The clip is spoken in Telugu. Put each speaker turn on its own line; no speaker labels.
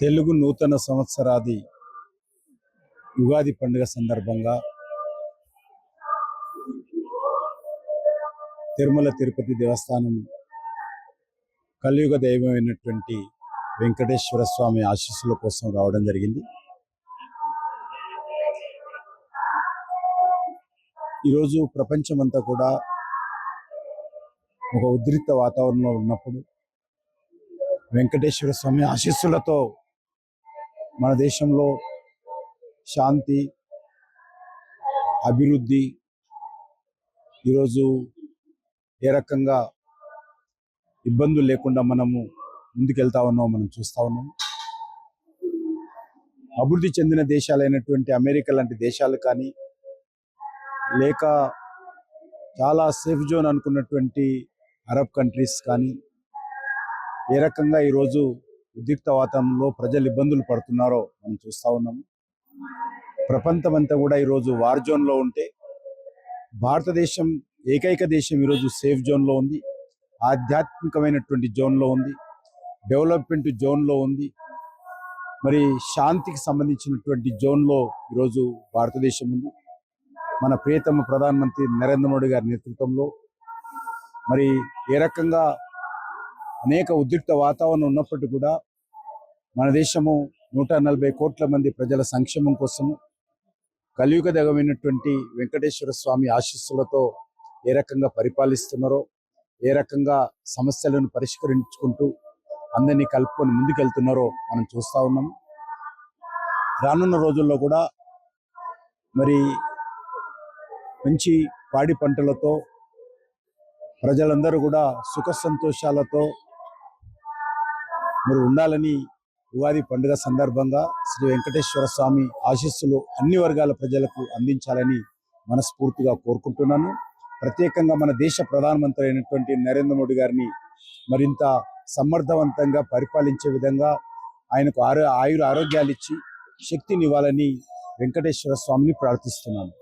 తెలుగు నూతన సంవత్సరాది ఉగాది పండుగ సందర్భంగా తిరుమల తిరుపతి దేవస్థానం కలియుగ దైవమైనటువంటి వెంకటేశ్వర స్వామి ఆశీస్సుల కోసం రావడం జరిగింది. ఈరోజు ప్రపంచమంతా కూడా ఒక ఉద్రిక్త వాతావరణంలో ఉన్నప్పుడు వెంకటేశ్వర స్వామి ఆశీస్సులతో మన దేశంలో శాంతి, అభివృద్ధి ఈరోజు ఏ రకంగా ఇబ్బందులు లేకుండా మనము ముందుకెళ్తా ఉన్నాం, మనం చూస్తూ ఉన్నాం. అభివృద్ధి చెందిన దేశాలైనటువంటి అమెరికా లాంటి దేశాలు కానీ, లేక చాలా సేఫ్ జోన్ అనుకున్నటువంటి అరబ్ కంట్రీస్ కానీ ఏ రకంగా ఈరోజు ఉద్రిక్త వాతావరణంలో ప్రజలు ఇబ్బందులు పడుతున్నారో మనం చూస్తూ ఉన్నాము. ప్రపంచం అంతా కూడా ఈరోజు వార్ జోన్లో ఉంటే భారతదేశం ఏకైక దేశం ఈరోజు సేఫ్ జోన్లో ఉంది, ఆధ్యాత్మికమైనటువంటి జోన్లో ఉంది, డెవలప్మెంట్ జోన్లో ఉంది, మరి శాంతికి సంబంధించినటువంటి జోన్లో ఈరోజు భారతదేశం ఉంది. మన ప్రియతమ ప్రధానమంత్రి నరేంద్ర మోడీ గారి నేతృత్వంలో మరి ఏ రకంగా అనేక ఉద్రిక్త వాతావరణం ఉన్నప్పటికీ కూడా మన దేశము 140 కోట్ల మంది ప్రజల సంక్షేమం కోసము కలియుగ దైవమైనటువంటి వెంకటేశ్వర స్వామి ఆశీస్సులతో ఏ రకంగా పరిపాలిస్తున్నారో, ఏ రకంగా సమస్యలను పరిష్కరించుకుంటూ అందరినీ కలుపుకొని ముందుకెళ్తున్నారో మనం చూస్తూ ఉన్నాము. రానున్న రోజుల్లో కూడా మరి మంచి పాడి పంటలతో ప్రజలందరూ కూడా సుఖ సంతోషాలతో మరి ఉండాలని ఉగాది పండుగ సందర్భంగా శ్రీ వెంకటేశ్వర స్వామి ఆశీస్సులు అన్ని వర్గాల ప్రజలకు అందించాలని మనస్ఫూర్తిగా కోరుకుంటున్నాను. ప్రత్యేకంగా మన దేశ ప్రధానమంత్రి అయినటువంటి నరేంద్ర మోడీ గారిని మరింత సమర్థవంతంగా పరిపాలించే విధంగా ఆయనకు ఆరోగ్యాలు ఇచ్చి శక్తినివ్వాలని వెంకటేశ్వర స్వామిని ప్రార్థిస్తున్నాను.